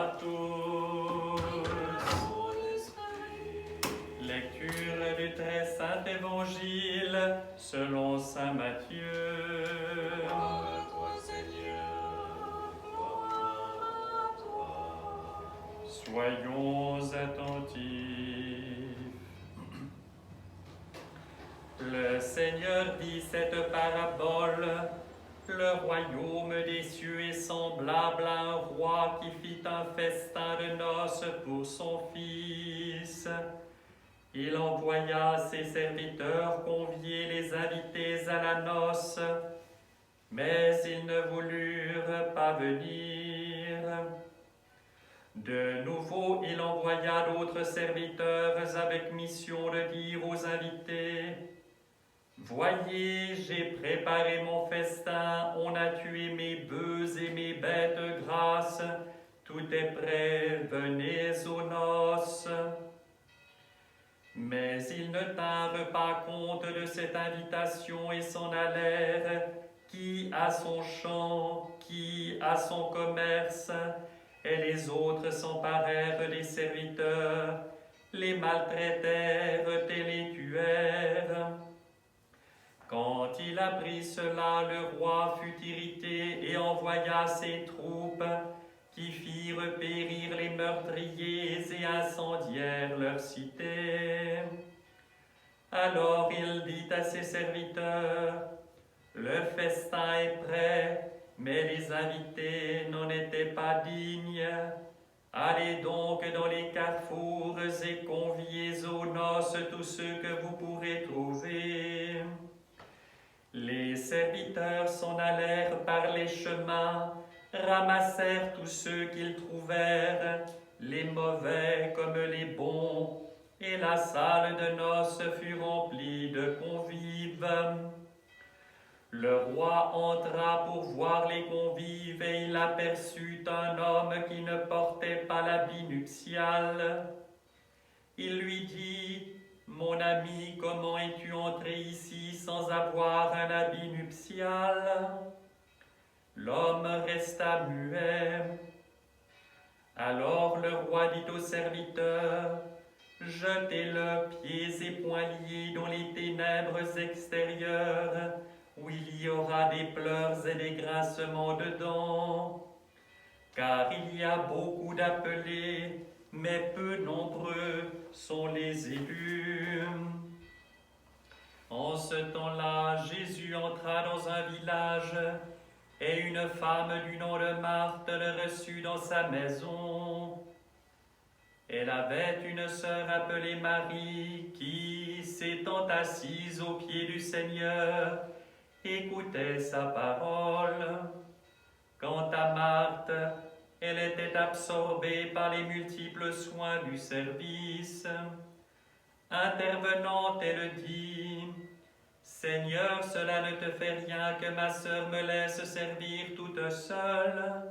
à tous. Lecture du très saint évangile selon saint Matthieu. Gloire à toi, Seigneur. Gloire à toi. Soyons attentifs. Le Seigneur dit cette parabole. Le royaume des cieux est semblable à un roi qui fit un festin de noces pour son fils. Il envoya ses serviteurs convier les invités à la noce, mais ils ne voulurent pas venir. De nouveau, il envoya d'autres serviteurs avec mission de dire aux invités: Voyez, j'ai préparé mon festin, on a tué mes bœufs et mes bêtes grasses, tout est prêt, venez aux noces. Mais ils ne tinrent pas compte de cette invitation et s'en allèrent, qui à son champ, qui à son commerce, et les autres s'emparèrent des serviteurs, les maltraitèrent et les tuèrent. Quand il apprit cela, le roi fut irrité et envoya ses troupes qui firent périr les meurtriers et incendièrent leur cité. Alors il dit à ses serviteurs: Le festin est prêt, mais les invités n'en étaient pas dignes. Allez donc dans les carrefours et conviez aux noces tous ceux que vous pourrez trouver. Les serviteurs s'en allèrent par les chemins, ramassèrent tous ceux qu'ils trouvèrent, les mauvais comme les bons, et la salle de noces fut remplie de convives. Le roi entra pour voir les convives et il aperçut un homme qui ne portait pas l'habit nuptial. Il lui dit: Mon ami, comment es-tu entré ici sans avoir un habit nuptial? L'homme resta muet. Alors le roi dit aux serviteurs: Jetez-le pieds et poings liés dans les ténèbres extérieures, où il y aura des pleurs et des grincements de dents. Car il y a beaucoup d'appelés, mais peu nombreux sont les élus. En ce temps-là, Jésus entra dans un village, et une femme du nom de Marthe le reçut dans sa maison. Elle avait une sœur appelée Marie, qui, s'étant assise aux pieds du Seigneur, écoutait sa parole. Quant à Marthe, elle était absorbée par les multiples soins du service. Intervenante, elle dit: Seigneur, cela ne te fait rien que ma sœur me laisse servir toute seule.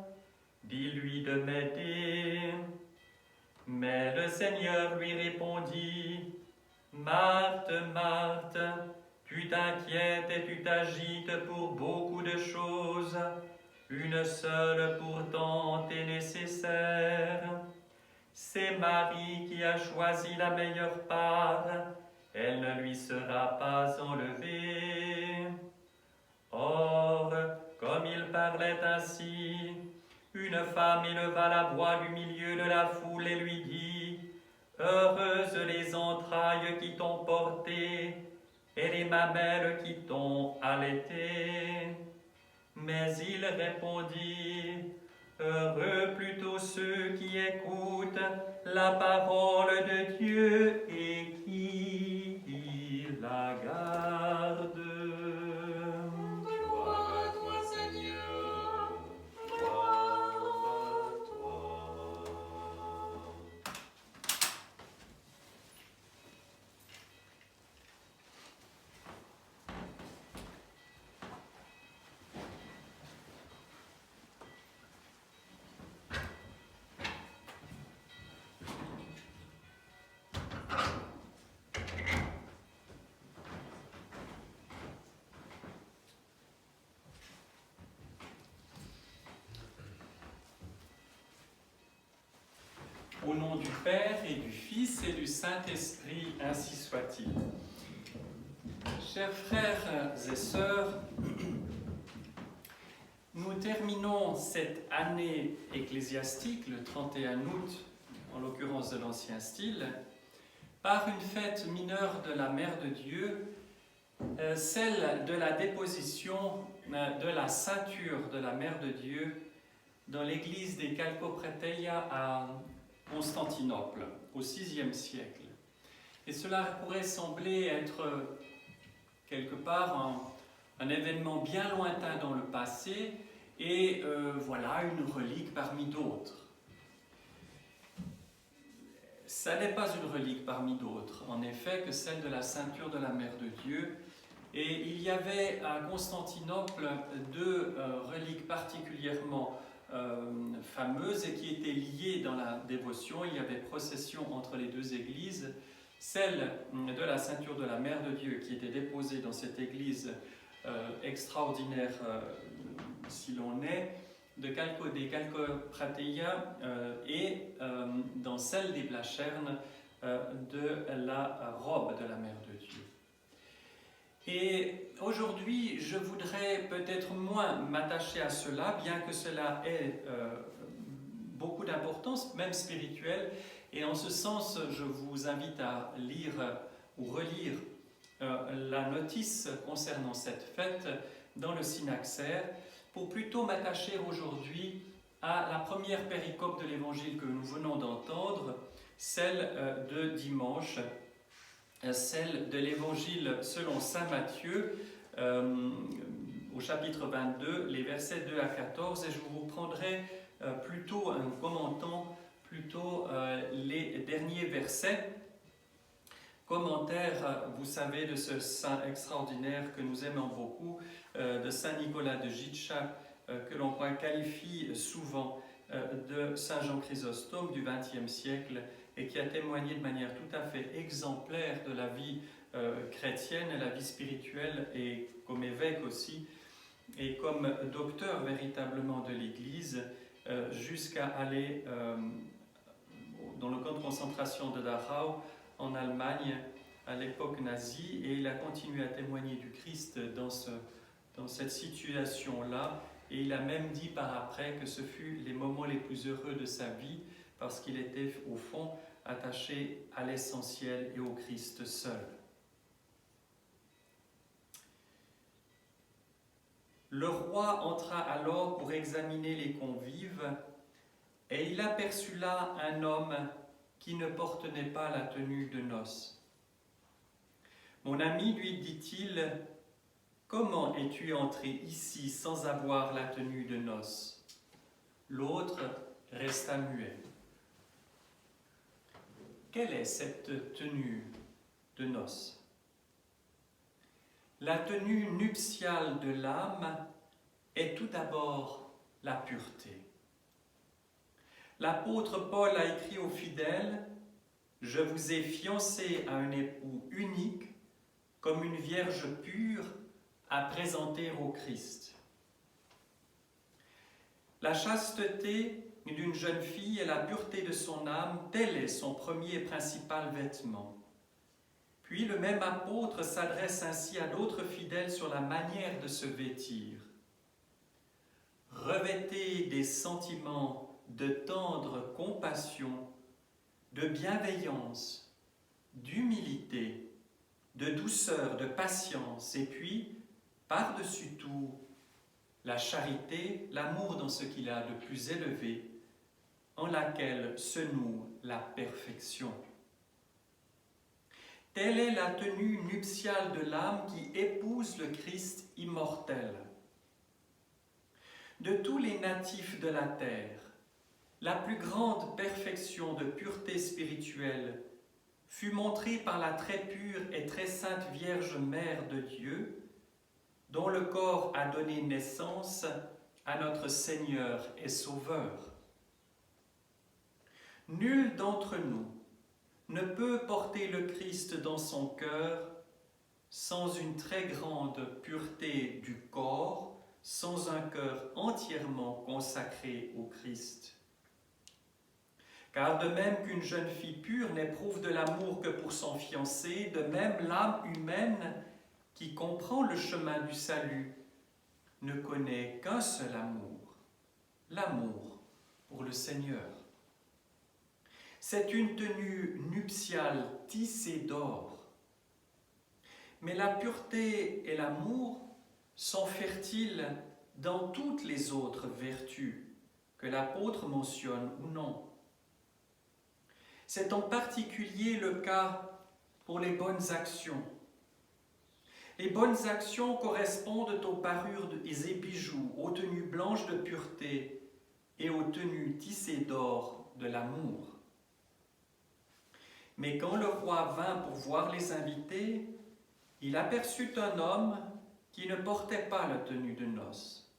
Dis-lui de m'aider. Mais le Seigneur lui répondit: Marthe, Marthe, tu t'inquiètes et tu t'agites pour beaucoup de choses. Une seule pourtant est nécessaire. C'est Marie qui a choisi la meilleure part, elle ne lui sera pas enlevée. Or, comme il parlait ainsi, une femme éleva la voix du milieu de la foule et lui dit: Heureuses les entrailles qui t'ont porté et les mamelles qui t'ont allaité. Mais il répondit: Heureux plutôt ceux qui écoutent la parole de Dieu et qui la gardent. Gloire à toi, Seigneur. Gloire à toi. Au nom du Père et du Fils et du Saint-Esprit, ainsi soit-il. Chers frères et sœurs, nous terminons cette année ecclésiastique, le 31 août, en l'occurrence de l'Ancien Style, par une fête mineure de la Mère de Dieu, celle de la déposition de la ceinture de la Mère de Dieu dans l'église des Kalkopreteia à Constantinople, au VIe siècle. Et cela pourrait sembler être quelque part un événement bien lointain dans le passé et voilà une relique parmi d'autres. Ça n'est pas une relique parmi d'autres, en effet, que celle de la ceinture de la Mère de Dieu. Et il y avait à Constantinople deux reliques particulièrement fameuses et qui étaient liées dans la dévotion. Il y avait procession entre les deux églises. Celle de la ceinture de la Mère de Dieu qui était déposée dans cette église extraordinaire, si l'on est, des Kalkoprateia et dans celle des Blachernes de la robe de la Mère de Dieu. Et aujourd'hui, je voudrais peut-être moins m'attacher à cela, bien que cela ait beaucoup d'importance, même spirituelle. Et en ce sens, je vous invite à lire ou relire la notice concernant cette fête dans le Synaxaire, pour plutôt m'attacher aujourd'hui à la première péricope de l'Évangile que nous venons d'entendre, celle de dimanche, celle de l'Évangile selon saint Matthieu, au chapitre 22, les versets 2 à 14, et je vous prendrai plutôt en commentant plutôt les derniers versets. Commentaire, vous savez, de ce saint extraordinaire que nous aimons beaucoup, de saint Nicolas de Gytcha, que l'on qualifie souvent de saint Jean Chrysostome du XXe siècle et qui a témoigné de manière tout à fait exemplaire de la vie chrétienne, la vie spirituelle et comme évêque aussi, et comme docteur véritablement de l'Église, jusqu'à aller dans le camp de concentration de Dachau, en Allemagne, à l'époque nazie, et il a continué à témoigner du Christ dans cette situation-là, et il a même dit par après que ce fut les moments les plus heureux de sa vie, parce qu'il était au fond attaché à l'essentiel et au Christ seul. Le roi entra alors pour examiner les convives, et il aperçut là un homme qui ne portait pas la tenue de noces. « Mon ami, lui dit-il, comment es-tu entré ici sans avoir la tenue de noces ?» L'autre resta muet. Quelle est cette tenue de noces? La tenue nuptiale de l'âme est tout d'abord la pureté. L'apôtre Paul a écrit aux fidèles « Je vous ai fiancés à un époux unique, comme une vierge pure à présenter au Christ. » La chasteté d'une jeune fille et la pureté de son âme, tel est son premier et principal vêtement. Puis le même apôtre s'adresse ainsi à d'autres fidèles sur la manière de se vêtir. « Revêtez des sentiments de tendre compassion, de bienveillance, d'humilité, de douceur, de patience, et puis, par-dessus tout, la charité, l'amour dans ce qu'il a de plus élevé, en laquelle se noue la perfection. » Telle est la tenue nuptiale de l'âme qui épouse le Christ immortel. De tous les natifs de la terre, la plus grande perfection de pureté spirituelle fut montrée par la très pure et très sainte Vierge Mère de Dieu, dont le corps a donné naissance à notre Seigneur et Sauveur. Nul d'entre nous ne peut porter le Christ dans son cœur sans une très grande pureté du corps, sans un cœur entièrement consacré au Christ. Car de même qu'une jeune fille pure n'éprouve de l'amour que pour son fiancé, de même l'âme humaine qui comprend le chemin du salut ne connaît qu'un seul amour, l'amour pour le Seigneur. C'est une tenue nuptiale tissée d'or. Mais la pureté et l'amour sont fertiles dans toutes les autres vertus, que l'apôtre mentionne ou non. C'est en particulier le cas pour les bonnes actions. Les bonnes actions correspondent aux parures et bijoux, aux tenues blanches de pureté et aux tenues tissées d'or de l'amour. Mais quand le roi vint pour voir les invités, il aperçut un homme qui ne portait pas la tenue de noces.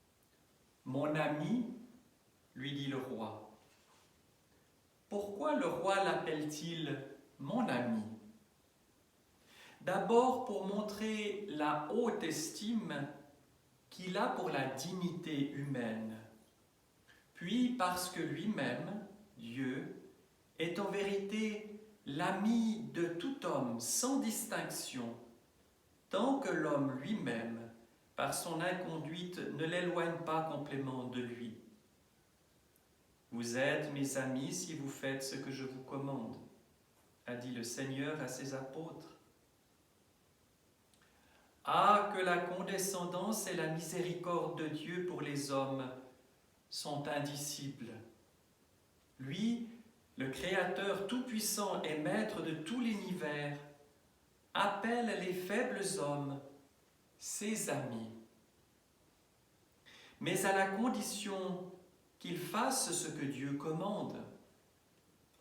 « Mon ami, lui dit le roi. » Pourquoi le roi l'appelle-t-il « mon ami » ? D'abord pour montrer la haute estime qu'il a pour la dignité humaine, puis parce que lui-même, Dieu, est en vérité l'ami de tout homme sans distinction, tant que l'homme lui-même, par son inconduite, ne l'éloigne pas complètement de lui. Vous êtes mes amis si vous faites ce que je vous commande, a dit le Seigneur à ses apôtres. Ah, que la condescendance et la miséricorde de Dieu pour les hommes sont indicibles. Lui, le Créateur tout-puissant et maître de tout l'univers, appelle les faibles hommes ses amis, mais à la condition qu'ils fassent ce que Dieu commande.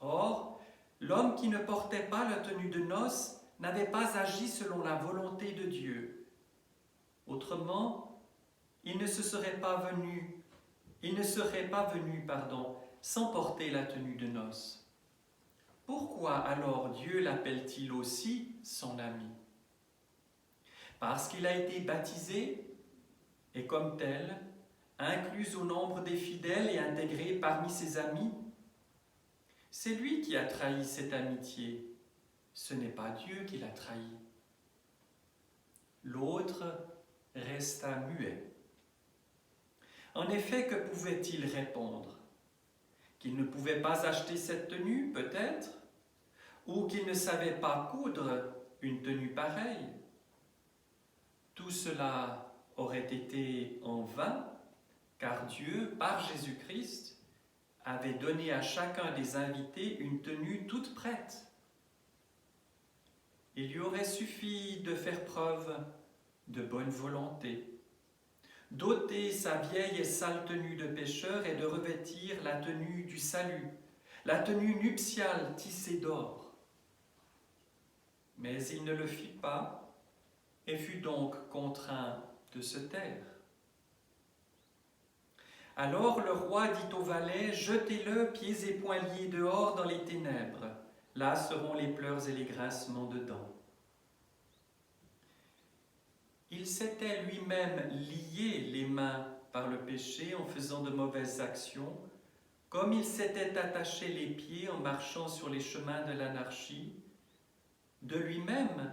Or, l'homme qui ne portait pas la tenue de noces n'avait pas agi selon la volonté de Dieu. Autrement, il ne serait pas venu, sans porter la tenue de noces. Pourquoi alors Dieu l'appelle-t-il aussi son ami ? Parce qu'il a été baptisé et comme tel, inclus au nombre des fidèles et intégré parmi ses amis. C'est lui qui a trahi cette amitié, ce n'est pas Dieu qui l'a trahi. L'autre resta muet. En effet, que pouvait-il répondre ? Qu'il ne pouvait pas acheter cette tenue, peut-être ? Ou qu'il ne savait pas coudre une tenue pareille ? Tout cela aurait été en vain, car Dieu, par Jésus-Christ, avait donné à chacun des invités une tenue toute prête. Il lui aurait suffi de faire preuve de bonne volonté, d'ôter sa vieille et sale tenue de pécheur et de revêtir la tenue du salut, la tenue nuptiale tissée d'or. Mais il ne le fit pas et fut donc contraint de se taire. Alors le roi dit au valet, « Jetez-le pieds et poings liés dehors dans les ténèbres. Là seront les pleurs et les grincements de dents. » Il s'était lui-même lié les mains par le péché en faisant de mauvaises actions, comme il s'était attaché les pieds en marchant sur les chemins de l'anarchie. De lui-même,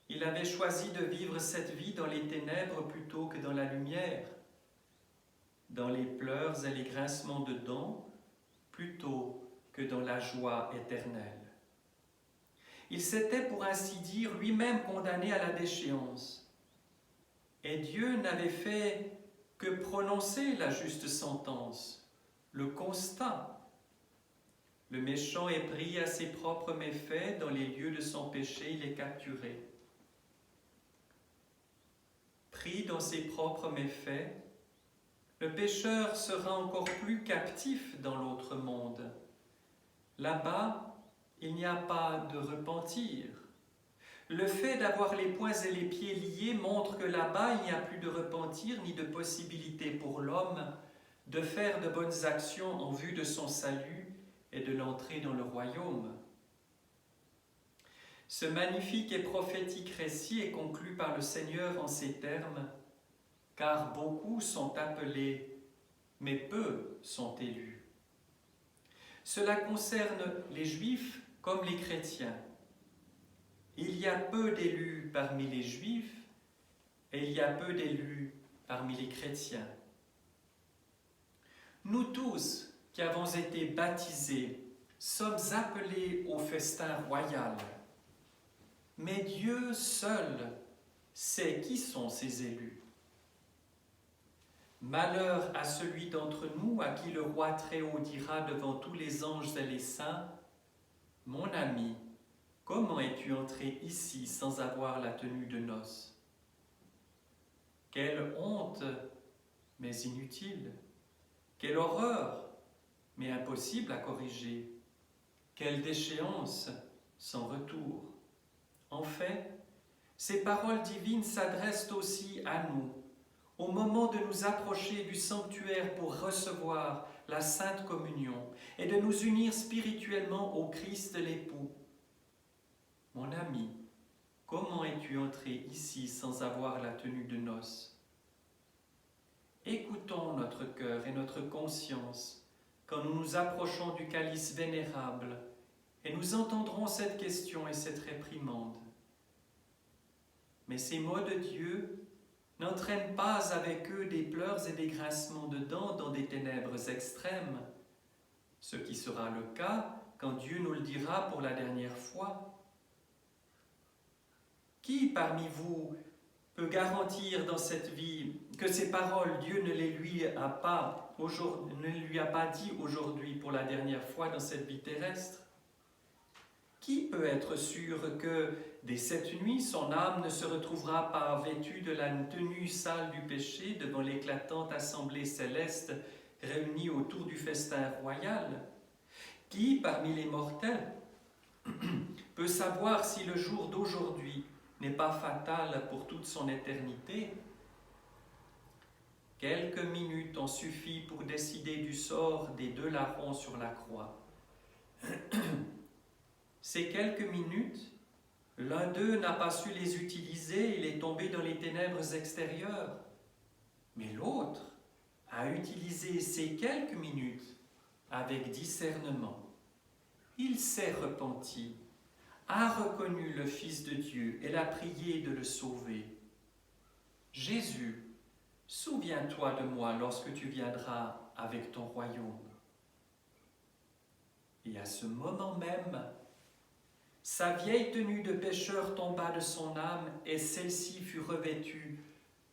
il avait choisi de vivre cette vie dans les ténèbres plutôt que dans la lumière, dans les pleurs et les grincements de dents plutôt que dans la joie éternelle. Il s'était, pour ainsi dire, lui-même condamné à la déchéance. Et Dieu n'avait fait que prononcer la juste sentence, le constat. Le méchant est pris à ses propres méfaits, dans les lieux de son péché, il est capturé. Pris dans ses propres méfaits, le pécheur sera encore plus captif dans l'autre monde. Là-bas, il n'y a pas de repentir. Le fait d'avoir les poings et les pieds liés montre que là-bas, il n'y a plus de repentir ni de possibilité pour l'homme de faire de bonnes actions en vue de son salut et de l'entrée dans le royaume. Ce magnifique et prophétique récit est conclu par le Seigneur en ces termes, « Car beaucoup sont appelés, mais peu sont élus. » Cela concerne les Juifs comme les chrétiens. Il y a peu d'élus parmi les Juifs et il y a peu d'élus parmi les chrétiens. Nous tous qui avons été baptisés sommes appelés au festin royal. Mais Dieu seul sait qui sont ces élus. Malheur à celui d'entre nous à qui le roi Très-Haut dira devant tous les anges et les saints, « Mon ami, comment es-tu entré ici sans avoir la tenue de noces ?» Quelle honte, mais inutile. Quelle horreur, mais impossible à corriger. Quelle déchéance, sans retour. En fait, ces paroles divines s'adressent aussi à nous, au moment de nous approcher du sanctuaire pour recevoir la Sainte Communion et de nous unir spirituellement au Christ l'époux. Mon ami, comment es-tu entré ici sans avoir la tenue de noces ? Écoutons notre cœur et notre conscience quand nous nous approchons du calice vénérable et nous entendrons cette question et cette réprimande. Mais ces mots de Dieu n'entraînent pas avec eux des pleurs et des grincements de dents dans des ténèbres extrêmes, ce qui sera le cas quand Dieu nous le dira pour la dernière fois. Qui parmi vous peut garantir dans cette vie que ces paroles, Dieu ne les lui a pas dit aujourd'hui pour la dernière fois dans cette vie terrestre? Qui peut être sûr que dès cette nuit, son âme ne se retrouvera pas vêtue de la tenue sale du péché devant l'éclatante assemblée céleste réunie autour du festin royal? Qui, parmi les mortels, peut savoir si le jour d'aujourd'hui n'est pas fatal pour toute son éternité? Quelques minutes ont suffi pour décider du sort des deux larrons sur la croix. Ces quelques minutes, l'un d'eux n'a pas su les utiliser, il est tombé dans les ténèbres extérieures. Mais l'autre a utilisé ces quelques minutes avec discernement. Il s'est repenti, a reconnu le Fils de Dieu et l'a prié de le sauver. Jésus, souviens-toi de moi lorsque tu viendras avec ton royaume. Et à ce moment même, sa vieille tenue de pécheur tomba de son âme et celle-ci fut revêtue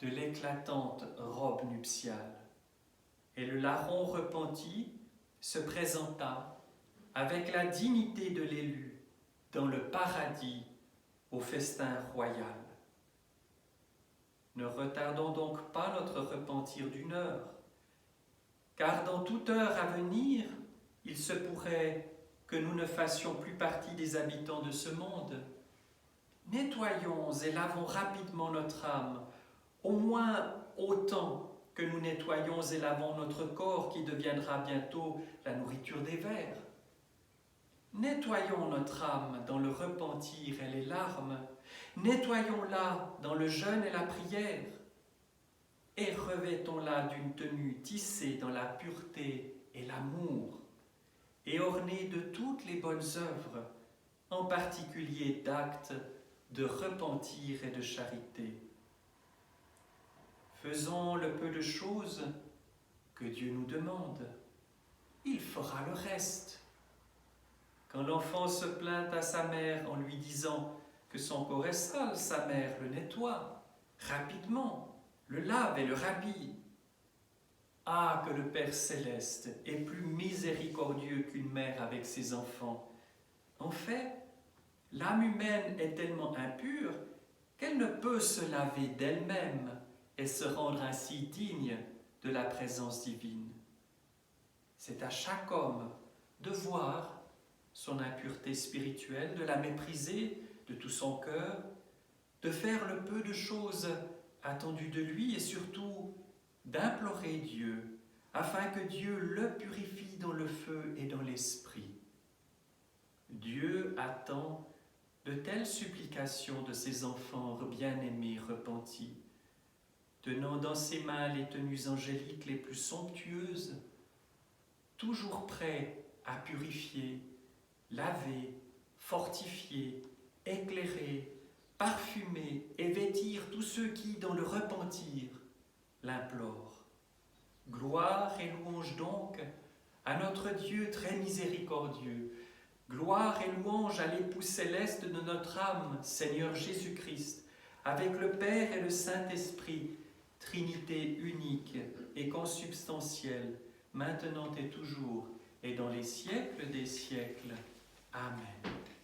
de l'éclatante robe nuptiale. Et le larron repenti se présenta avec la dignité de l'élu dans le paradis au festin royal. Ne retardons donc pas notre repentir d'une heure, car dans toute heure à venir, il se pourrait que nous ne fassions plus partie des habitants de ce monde. Nettoyons et lavons rapidement notre âme, au moins autant que nous nettoyons et lavons notre corps qui deviendra bientôt la nourriture des vers. Nettoyons notre âme dans le repentir et les larmes, nettoyons-la dans le jeûne et la prière, et revêtons-la d'une tenue tissée dans la pureté et l'amour, et ornée de toutes les bonnes œuvres, en particulier d'actes de repentir et de charité. Faisons le peu de choses que Dieu nous demande. Il fera le reste. Quand l'enfant se plaint à sa mère en lui disant que son corps est sale, sa mère le nettoie rapidement, le lave et le rhabille. Ah, que le Père céleste est plus miséricordieux qu'une mère avec ses enfants. En fait, l'âme humaine est tellement impure qu'elle ne peut se laver d'elle-même et se rendre ainsi digne de la présence divine. C'est à chaque homme de voir son impureté spirituelle, de la mépriser de tout son cœur, de faire le peu de choses attendues de lui et surtout d'implorer Dieu afin que Dieu le purifie dans le feu et dans l'esprit. Dieu attend de telles supplications de ses enfants bien-aimés repentis, tenant dans ses mains les tenues angéliques les plus somptueuses, toujours prêts à purifier, laver, fortifier, éclairer, parfumer et vêtir tous ceux qui, dans le repentir, l'implorent. Gloire et louange donc à notre Dieu très miséricordieux. Gloire et louange à l'époux céleste de notre âme, Seigneur Jésus-Christ, avec le Père et le Saint-Esprit, Trinité unique et consubstantielle, maintenant et toujours, et dans les siècles des siècles. Amen.